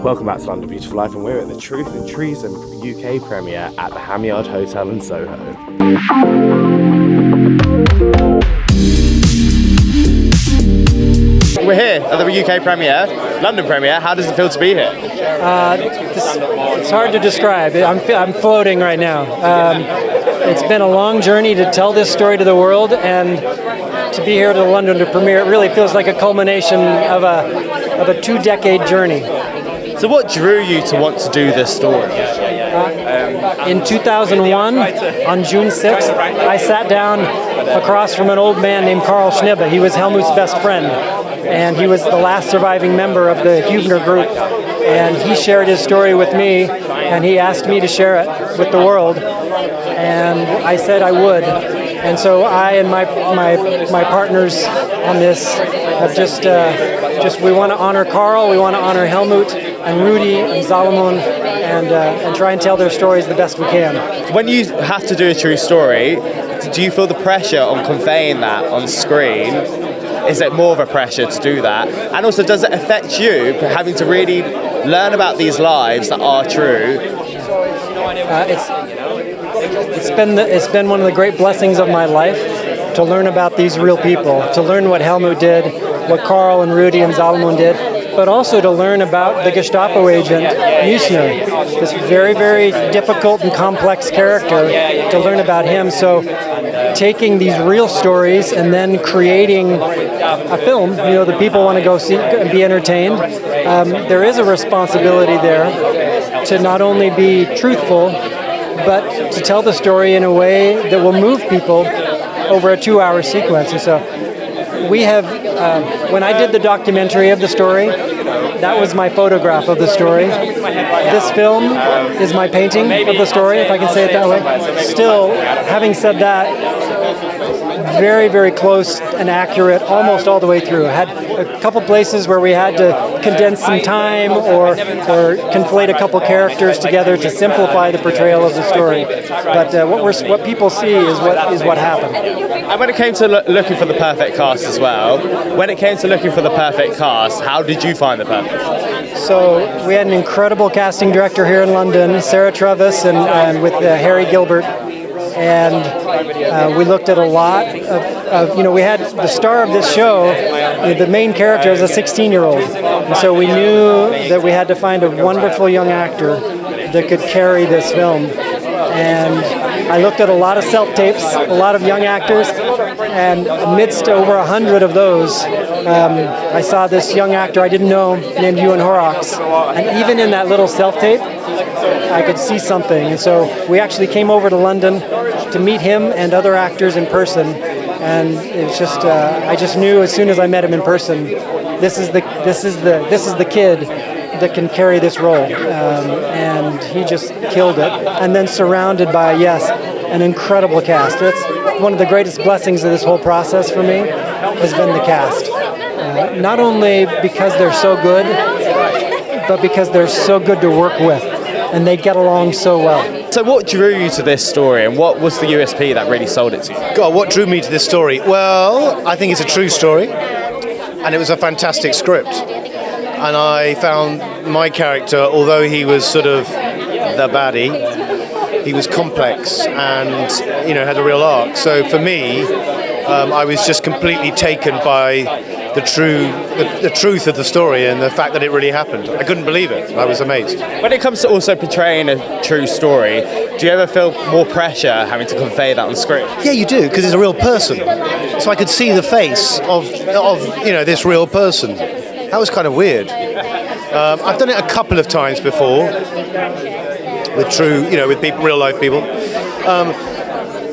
Welcome back to London Beautiful Life, and we're at the Truth and Treason UK premiere at the Hamyard Hotel in Soho. We're here at the UK premiere, London premiere. How does it feel to be here? It's hard to describe. I'm floating right now. It's been a long journey to tell this story to the world, and to be here to London to premiere, it really feels like a culmination of a 2-decade journey. So what drew you to want to do this story? In 2001, on June 6th, I sat down across from an old man named Karl Schnibbe. He was Helmut's best friend, and he was the last surviving member of the Hübner group. And he shared his story with me, and he asked me to share it with the world. And I said I would. And so I and my partners on this have just we want to honor Karl, we want to honor Helmut and Rudy and Salomon, and try and tell their stories the best we can. When you have to do a true story, do you feel the pressure on conveying that on screen? Is it more of a pressure to do that? And also, does it affect you having to really learn about these lives that are true? It's been one of the great blessings of my life to learn about these real people, to learn what Helmut did, what Karl and Rudy and Salomon did, but also to learn about the Gestapo agent, Mussner, this very, very difficult and complex character, to learn about him. So taking these real stories and then creating a film, the people want to go see and be entertained. There is a responsibility there to not only be truthful, but to tell the story in a way that will move people over a 2-hour sequence. And so we have, when I did the documentary of the story, that was my photograph of the story. This film is my painting of the story, if I can say it that way. Still, having said that, very, very close and accurate almost all the way through. I had a couple places where we had to condense some time or conflate a couple characters together to simplify the portrayal of the story. But what people see is what happened. And when it came to looking for the perfect cast as well, how did you find the perfect cast? So we had an incredible casting director here in London, Sarah Travis, and with Harry Gilbert. And we looked at a lot of we had the star of this show, the main character is a 16-year-old. And so we knew that we had to find a wonderful young actor that could carry this film. And I looked at a lot of self-tapes, a lot of young actors, and amidst over 100 of those, I saw this young actor I didn't know named Ewan Horrocks. And even in that little self-tape, I could see something. And so we actually came over to London to meet him and other actors in person. And it's just, I just knew as soon as I met him in person, this is the kid that can carry this role, and he just killed it. And then surrounded by, an incredible cast. That's one of the greatest blessings of this whole process for me, has been the cast. Not only because they're so good, but because they're so good to work with, and they get along so well. So what drew you to this story, and what was the USP that really sold it to you? God, what drew me to this story? Well, I think it's a true story, and it was a fantastic script. And I found my character, although he was sort of the baddie, he was complex and, had a real arc. So for me, I was just completely taken by the truth of the story and the fact that it really happened. I couldn't believe it. I was amazed. When it comes to also portraying a true story, do you ever feel more pressure having to convey that on screen? Yeah, you do, because it's a real person. So I could see the face of this real person. That was kind of weird. I've done it a couple of times before with with people, real life people.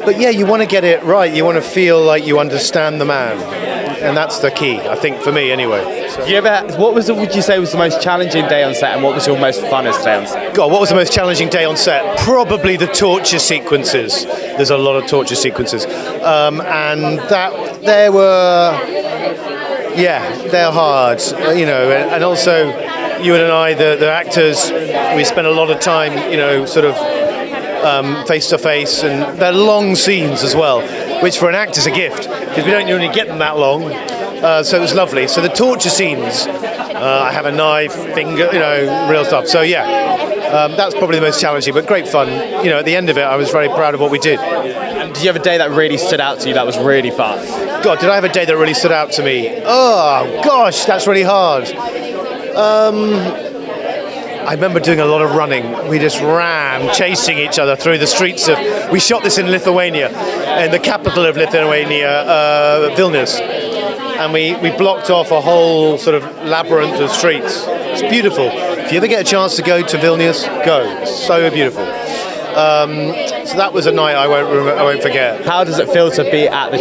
But yeah, you want to get it right. You want to feel like you understand the man, and that's the key, I think, for me anyway. So. What would you say was the most challenging day on set, and what was your most funnest day on set? God, what was the most challenging day on set? Probably the torture sequences. There's a lot of torture sequences, and they're hard, and also Ewan and I, the actors, we spent a lot of time, face to face, and they're long scenes as well, which for an actor is a gift because we don't usually get them that long. So it was lovely. So the torture scenes I have a knife, finger, real stuff. So yeah, that's probably the most challenging, but great fun. At the end of it, I was very proud of what we did. And did you have a day that really stood out to you that was really fun? God, did I have a day that really stood out to me? Oh gosh, that's really hard. I remember doing a lot of running. We just ran, chasing each other through the streets of... We shot this in Lithuania, in the capital of Lithuania, Vilnius. And we blocked off a whole sort of labyrinth of streets. It's beautiful. If you ever get a chance to go to Vilnius, go. It's so beautiful. So that was a night I won't forget. How does it feel to be at the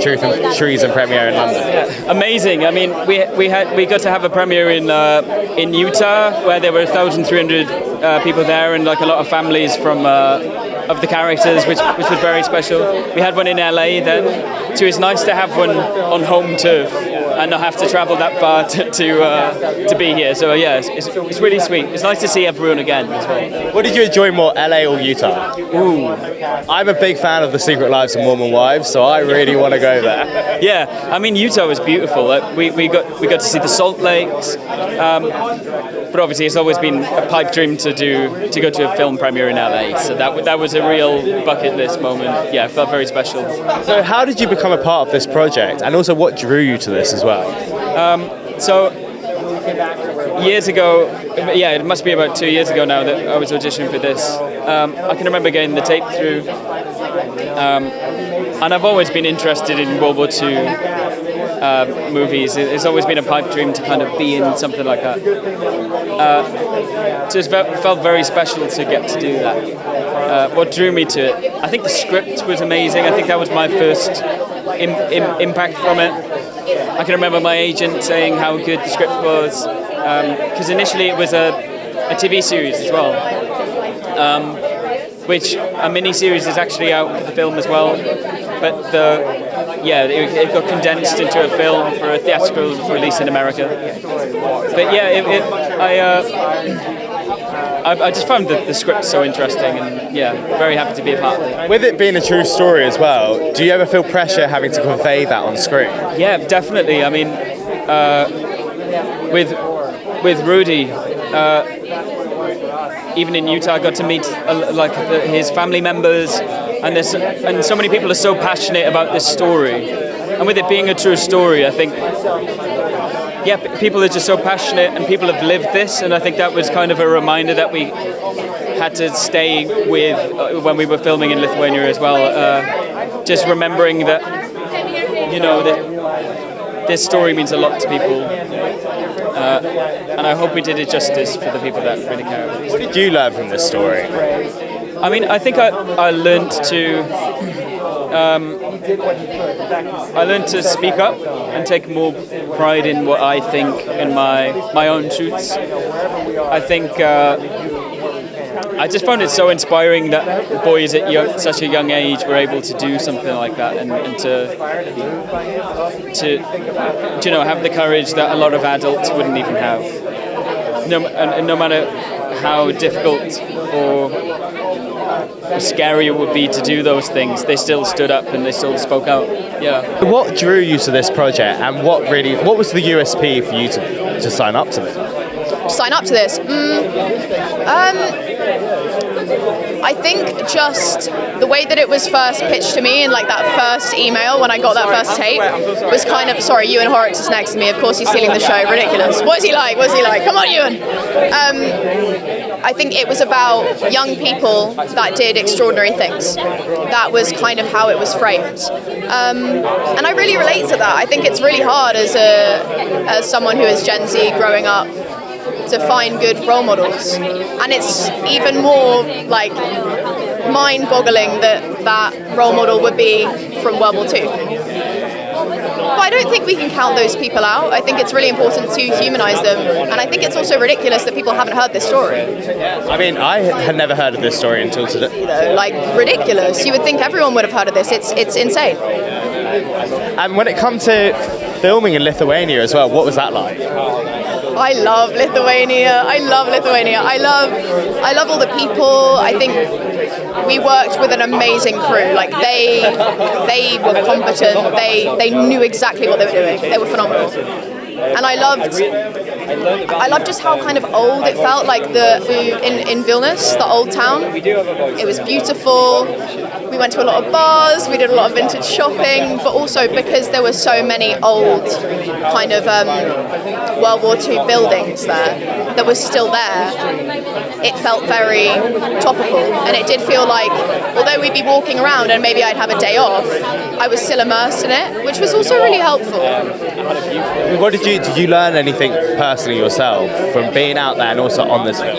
Treason Premiere in London? Yeah, amazing. I mean, we got to have a premiere in Utah where there were 1,300 people there and like a lot of families from of the characters, which was very special. We had one in LA then, so it's nice to have one on home turf and not have to travel that far to be here. So yeah, it's really sweet. It's nice to see everyone again as well. What did you enjoy more, LA or Utah? Ooh, I'm a big fan of The Secret Lives of Mormon Wives, so I really want to go there. Yeah, I mean Utah was beautiful. We got to see the Salt Lakes, but obviously it's always been a pipe dream to go to a film premiere in LA. So that was a real bucket list moment. Yeah, it felt very special. So how did you become a part of this project, and also what drew you to this as well? So years ago, yeah, it must be about 2 years ago now that I was auditioning for this. I can remember getting the tape through, and I've always been interested in World War II movies. It's always been a pipe dream to kind of be in something like that. So it felt very special to get to do that. What drew me to it? I think the script was amazing. I think that was my first impact from it. I can remember my agent saying how good the script was, because initially it was a TV series as well, which a mini-series is actually out for the film as well, but it got condensed into a film for a theatrical release in America. But yeah, I just found the script so interesting, and yeah, very happy to be a part of it. With it being a true story as well, do you ever feel pressure having to convey that on screen? Yeah, definitely. I mean, with Rudy, even in Utah, I got to meet his family members, and so many people are so passionate about this story. And with it being a true story, I think, yeah, people are just so passionate, and people have lived this, and I think that was kind of a reminder that we had to stay with when we were filming in Lithuania as well. Just remembering that, that this story means a lot to people, and I hope we did it justice for the people that really care about it. What did you learn from this story? I mean, I think I learned to speak up and take more pride in what I think and my own truths. I think I just found it so inspiring that boys at such a young age were able to do something like that, and to have the courage that a lot of adults wouldn't even have. No matter how difficult or scary it would be to do those things, they still stood up and they still spoke out. Yeah. What drew you to this project, and what was the USP for you to sign up to this? Sign up to this? I think just the way that it was first pitched to me, and like that first email when I got that first tape, was kind of, sorry, Ewan Horrocks is next to me, of course he's stealing the show, ridiculous. What's he like? Come on, Ewan. I think it was about young people that did extraordinary things. That was kind of how it was framed. And I really relate to that. I think it's really hard as someone who is Gen Z growing up to find good role models. And it's even more like mind-boggling that role model would be from World War II. But I don't think we can count those people out. I think it's really important to humanise them, and I think it's also ridiculous that people haven't heard this story. I mean, I had never heard of this story until today. Like, ridiculous. You would think everyone would have heard of this. It's insane. And when it comes to filming in Lithuania as well, what was that like? I love Lithuania. I love all the people. I think we worked with an amazing crew. Like they were competent. They knew exactly what they were doing. They were phenomenal. And I loved I love just how kind of old it felt, like in Vilnius, the old town. It was beautiful. We went to a lot of bars, we did a lot of vintage shopping, but also because there were so many old kind of World War II buildings there that was still there, it felt very topical. And it did feel like, although we'd be walking around and maybe I'd have a day off, I was still immersed in it, which was also really helpful. What did you learn anything personally yourself from being out there and also on this film?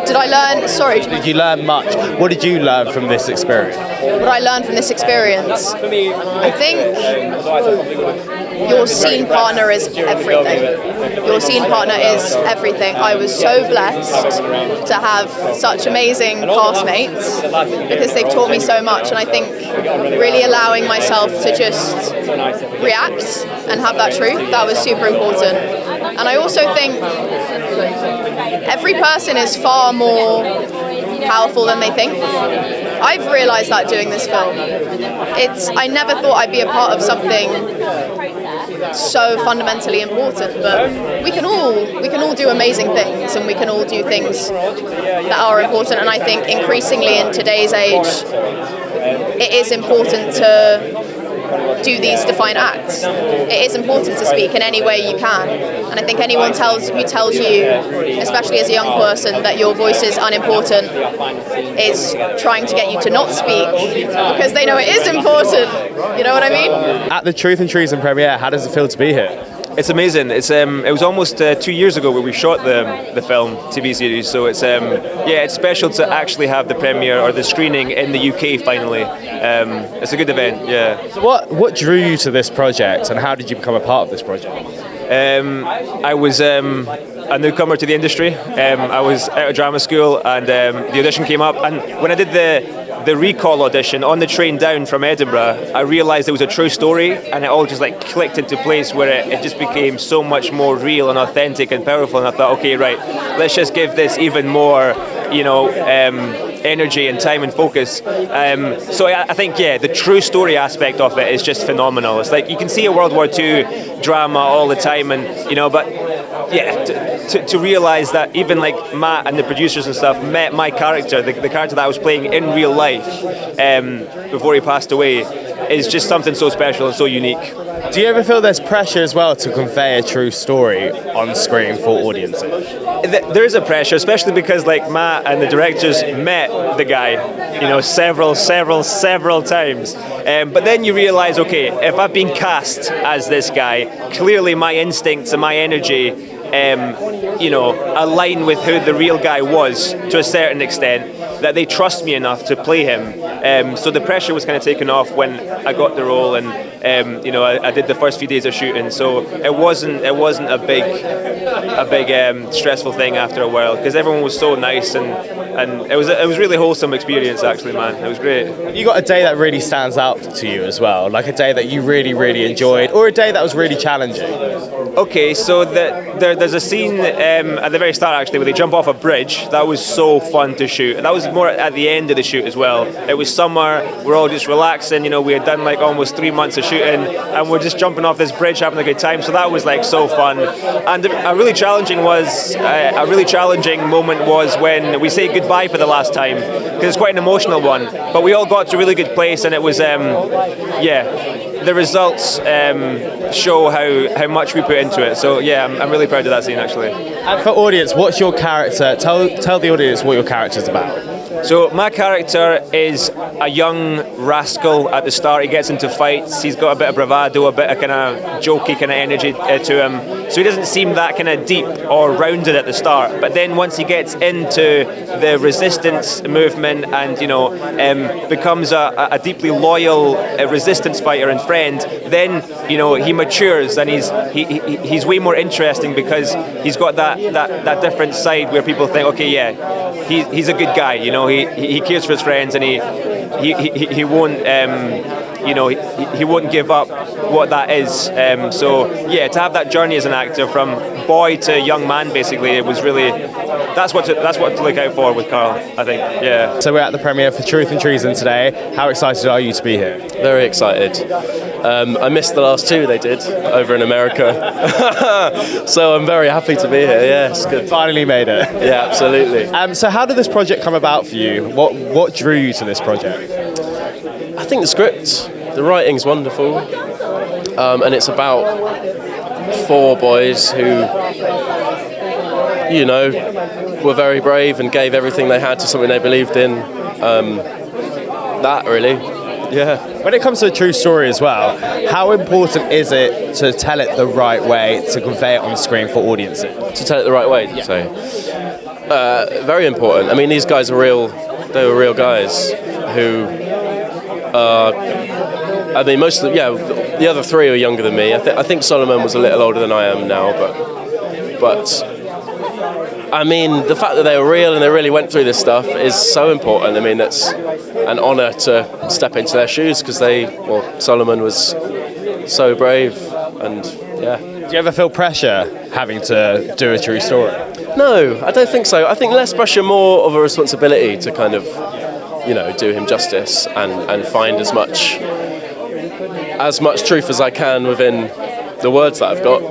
Did I learn? Sorry. Did you learn much? What did you learn from this experience? What I learned from this experience? I think your scene partner is everything. Your scene partner is everything. I was so blessed to have such amazing castmates because they've taught me so much, and I think really allowing myself to just react and have that truth, that was super important. And I also think every person is far more powerful than they think. I've realised that doing this film. I never thought I'd be a part of something so fundamentally important, but we can all do amazing things, and we can all do things that are important. And I think increasingly in today's age, it is important to do these defiant acts. It is important to speak in any way you can, and I think anyone who tells you, especially as a young person, that your voice is unimportant is trying to get you to not speak because they know it is important. You know what I mean? At the Truth and Treason premiere, how does it feel to be here? It's amazing. It was almost 2 years ago where we shot the film TV series, so it's special to actually have the premiere or the screening in the UK finally. It's a good event. Yeah. So what drew you to this project, and how did you become a part of this project? I was a newcomer to the industry. I was out of drama school, and the audition came up, and when I did the recall audition on the train down from Edinburgh, I realised it was a true story, and it all just like clicked into place where it just became so much more real and authentic and powerful. And I thought, okay, right, let's just give this even more, energy and time and focus. So I think, the true story aspect of it is just phenomenal. It's like you can see a World War II drama all the time, and but to realise that even like Matt and the producers and stuff met my character, the character that I was playing in real life before he passed away, is just something so special and so unique. Do you ever feel there's pressure as well to convey a true story on screen for audiences? There is a pressure, especially because like Matt and the directors met the guy, several times. But then you realise, okay, if I've been cast as this guy, clearly my instincts and my energy align with who the real guy was to a certain extent, that they trust me enough to play him. So the pressure was kind of taken off when I got the role, and I did the first few days of shooting. So it wasn't a big stressful thing after a while, because everyone was so nice, and it was a really wholesome experience actually, man. It was great. You got a day that really stands out to you as well, like a day that you really, really enjoyed, or a day that was really challenging? Okay, so there's a scene at the very start actually where they jump off a bridge. That was so fun to shoot. That was more at the end of the shoot as well. It was summer, we're all just relaxing, we had done like almost 3 months of shooting, and we're just jumping off this bridge having a good time. So that was like so fun. And a really challenging moment was when we say goodbye for the last time, because it's quite an emotional one. But we all got to a really good place, and it was the results show how much we put into it. So I'm really proud of that scene actually. And for audience, what's your character? Tell the audience what your character's about. So my character is a young rascal at the start. He gets into fights. He's got a bit of bravado, a bit of kind of jokey kind of energy to him. So he doesn't seem that kind of deep or rounded at the start. But then once he gets into the resistance movement and becomes a deeply loyal resistance fighter and friend, then he matures, and he's way more interesting because he's got that different side where people think, okay, he's a good guy. He cares for his friends, and he won't you know, he won't give up what that is. So yeah, to have that journey as an actor from boy to young man, basically, it was really that's what to look out for with Carl, I think. Yeah. So we're at the premiere for Truth and Treason today. How excited are you to be here? Very excited. I missed the last two they did over in America, so I'm very happy to be here. Yes, good. Finally made it. Yeah, absolutely. So how did this project come about for you? What drew you to this project? I think the script, the writing's wonderful, and it's about four boys who, you know, were very brave and gave everything they had to something they believed in. That really, yeah. When it comes to a true story as well, how important is it to tell it the right way, to convey it on screen for audiences? To tell it the right way, did you say? Very important. I mean, these guys are real. They were real guys who. I mean, most of them, yeah. The other three are younger than me. I think Solomon was a little older than I am now, but. I mean, the fact that they were real and they really went through this stuff is so important. I mean, it's an honour to step into their shoes because Solomon was so brave and, yeah. Do you ever feel pressure having to do a true story? No, I don't think so. I think less pressure, more of a responsibility to kind of, you know, do him justice and find as much truth as I can within the words that I've got.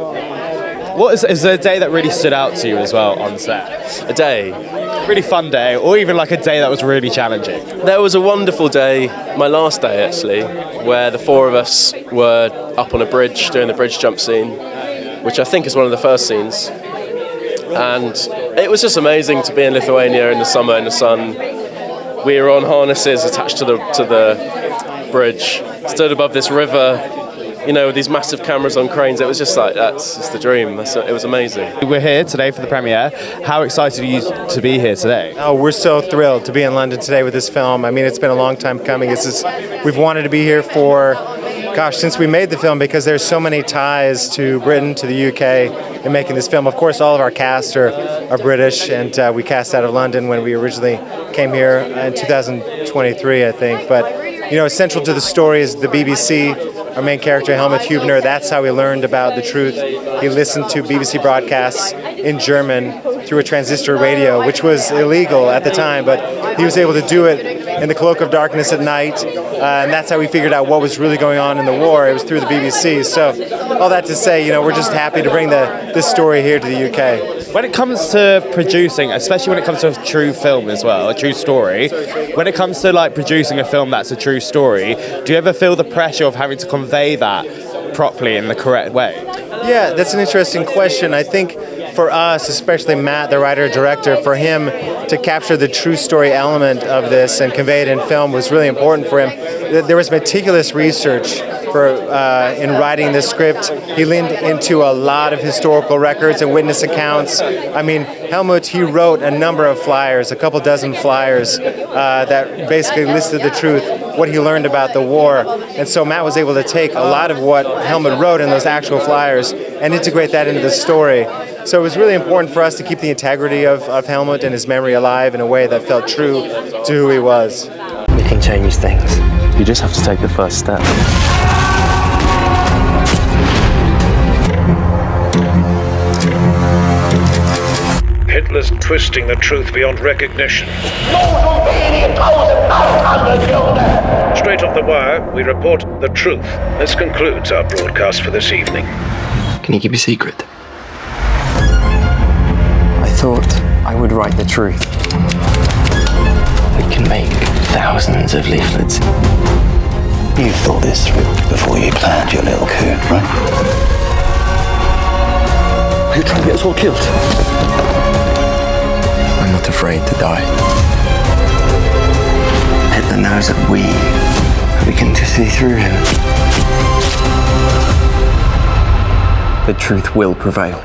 Is there a day that really stood out to you as well on set? A day? Really fun day, or even like a day that was really challenging? There was a wonderful day, my last day actually, where the four of us were up on a bridge doing the bridge jump scene, which I think is one of the first scenes. And it was just amazing to be in Lithuania in the summer in the sun. We were on harnesses attached to the bridge, stood above this river, you know, with these massive cameras on cranes. It was just like, that's just the dream. It was amazing. We're here today for the premiere. How excited are you to be here today? Oh, we're so thrilled to be in London today with this film. I mean, it's been a long time coming. We've wanted to be here for, since we made the film, because there's so many ties to Britain, to the UK, in making this film. Of course, all of our cast are British, and we cast out of London when we originally came here in 2023, I think. But, you know, central to the story is the BBC. Our main character, Helmut Hübner, that's how he learned about the truth. He listened to BBC broadcasts in German through a transistor radio, which was illegal at the time, but he was able to do it in the cloak of darkness at night, and that's how we figured out what was really going on in the war. It was through the BBC. So all that to say, you know, we're just happy to bring this story here to the UK. When it comes to producing, especially when it comes to a true film as well, a true story, when it comes to like producing a film that's a true story, do you ever feel the pressure of having to convey that properly in the correct way? Yeah, that's an interesting question. I think for us, especially Matt, the writer-director, for him to capture the true story element of this and convey it in film was really important for him. There was meticulous research in writing this script. He leaned into a lot of historical records and witness accounts. I mean, Helmut, he wrote a number of flyers, a couple dozen flyers that basically listed the truth, what he learned about the war. And so Matt was able to take a lot of what Helmut wrote in those actual flyers and integrate that into the story. So it was really important for us to keep the integrity of Helmut and his memory alive in a way that felt true to who he was. We can change things. You just have to take the first step. Hitler's twisting the truth beyond recognition. Straight off the wire, we report the truth. This concludes our broadcast for this evening. Can you keep a secret? I thought I would write the truth. We can make thousands of leaflets. You thought this through before you planned your little coup, right? Are you trying to get us all killed? I'm not afraid to die. Hitler knows that we begin to see through him. The truth will prevail.